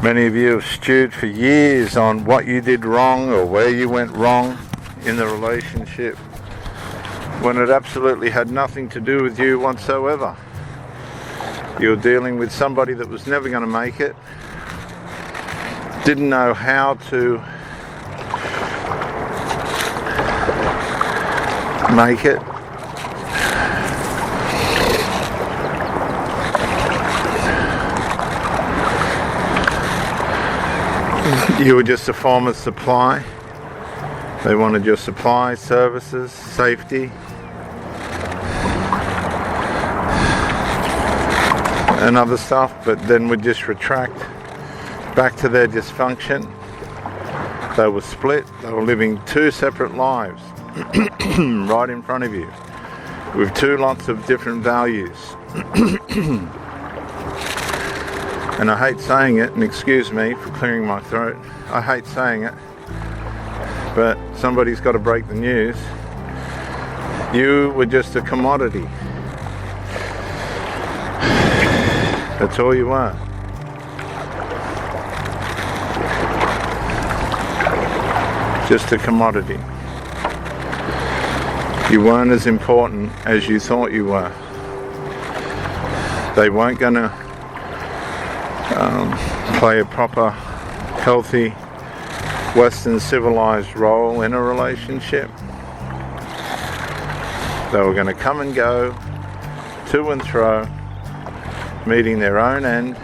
Many of you have stewed for years on what you did wrong or where you went wrong in the relationship, when it absolutely had nothing to do with you whatsoever. You were dealing with somebody that was never going to make it, didn't know how to make it. You were just a form of supply. They wanted your supply, services, safety, and other stuff, but then would just retract back to their dysfunction. They were split. They were living two separate lives right in front of you with two lots of different values. And I hate saying it, and excuse me for clearing my throat, I hate saying it, but somebody's got to break the news. You were just a commodity. That's all you were. Just a commodity. You weren't as important as you thought you were. They weren't going to play a proper, healthy, Western civilized role in a relationship. They were going to come and go, to and fro, meeting their own end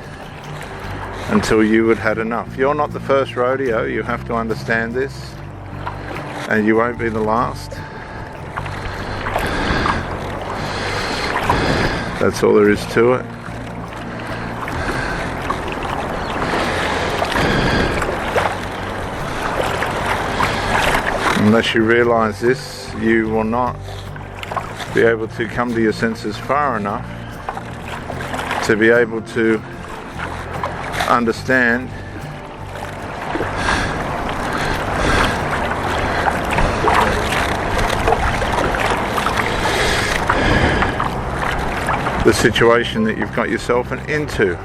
until you had had enough. You're not the first rodeo, you have to understand this, and you won't be the last. That's all there is to it. Unless you realize this, you will not be able to come to your senses far enough to be able to understand the situation that you've got yourself into.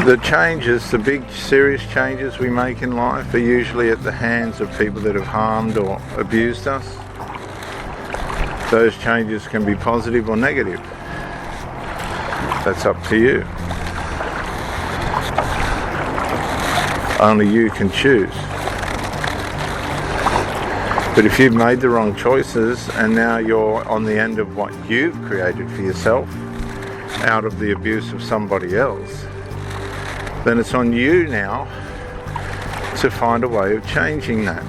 The changes, the big serious changes we make in life are usually at the hands of people that have harmed or abused us. Those changes can be positive or negative. That's up to you. Only you can choose. But if you've made the wrong choices and now you're on the end of what you've created for yourself out of the abuse of somebody else, then it's on you now to find a way of changing that.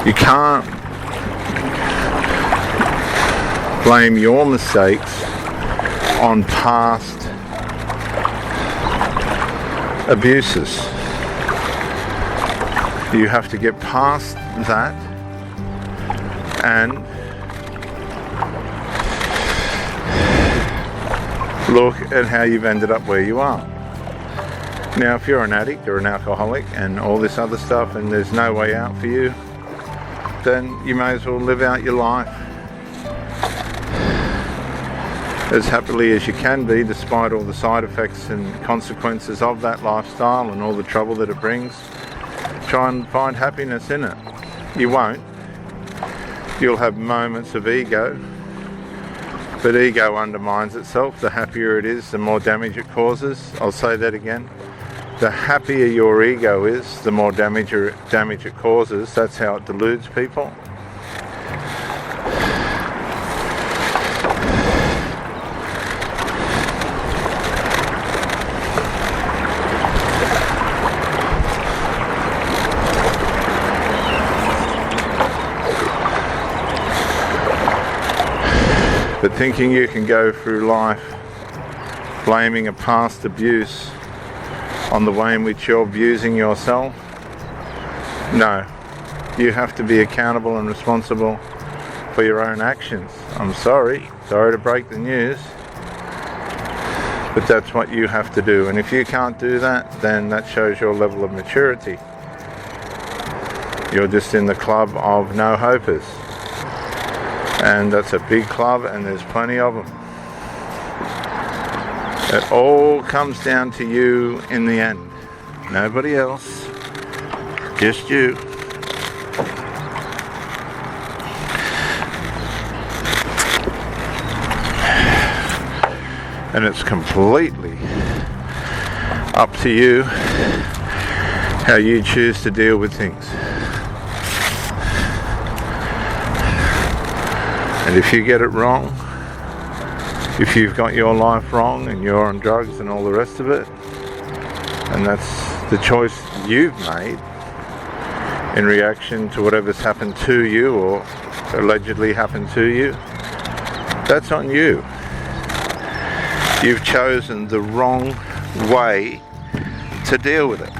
You can't blame your mistakes on past abuses. You have to get past that and look at how you've ended up where you are. Now, if you're an addict or an alcoholic and all this other stuff and there's no way out for you, then you may as well live out your life as happily as you can be, despite all the side effects and consequences of that lifestyle and all the trouble that it brings. Try and find happiness in it. You won't. You'll have moments of ego, but ego undermines itself. The happier it is, the more damage it causes. I'll say that again. The happier your ego is, the more damage it causes. That's how it deludes people. But thinking you can go through life blaming a past abuse on the way in which you're abusing yourself, no. You have to be accountable and responsible for your own actions. I'm sorry to break the news, but that's what you have to do. And if you can't do that, then that shows your level of maturity. You're just in the club of no-hopers, and that's a big club, and there's plenty of them. It all comes down to you in the end. Nobody else, just you. And it's completely up to you how you choose to deal with things. And if you get it wrong, if you've got your life wrong and you're on drugs and all the rest of it, and that's the choice you've made in reaction to whatever's happened to you or allegedly happened to you, that's on you. You've chosen the wrong way to deal with it.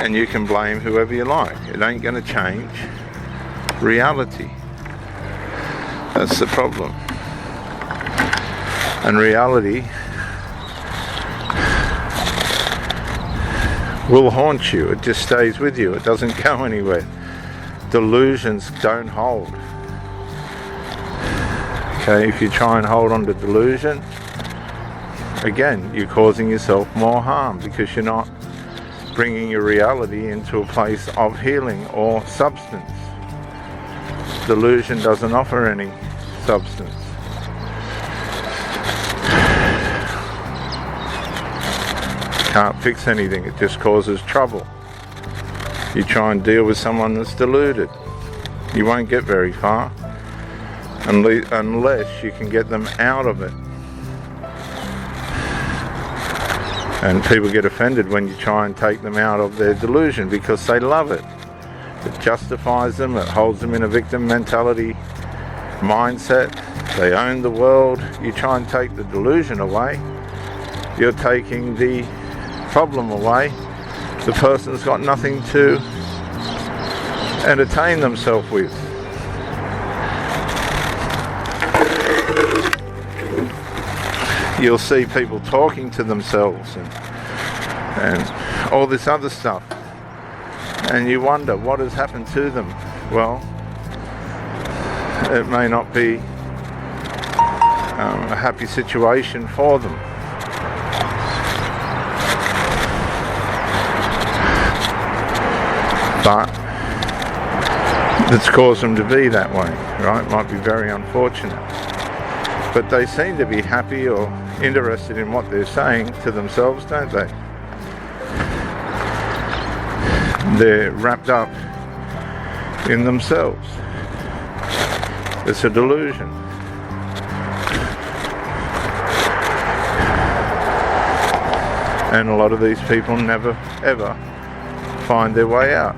And you can blame whoever you like. It ain't going to change reality. That's the problem. And reality will haunt you. It just stays with you. It doesn't go anywhere. Delusions don't hold. Okay, if you try and hold on to delusion, again, you're causing yourself more harm because you're not bringing your reality into a place of healing or substance. Delusion doesn't offer any substance. Can't fix anything, it just causes trouble. You try and deal with someone that's deluded, you won't get very far unless you can get them out of it. And people get offended when you try and take them out of their delusion because they love it. It justifies them, it holds them in a victim mentality mindset. They own the world. You try and take the delusion away, you're taking the problem away. The person's got nothing to entertain themselves with. You'll see people talking to themselves and all this other stuff, and you wonder what has happened to them. Well, it may not be a happy situation for them. But it's caused them to be that way, right? Might be very unfortunate. But they seem to be happy or interested in what they're saying to themselves, don't they? They're wrapped up in themselves. It's a delusion. And a lot of these people never, ever find their way out.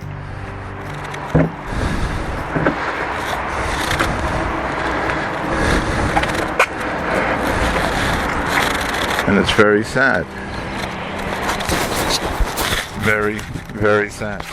And it's very sad. Very, very sad.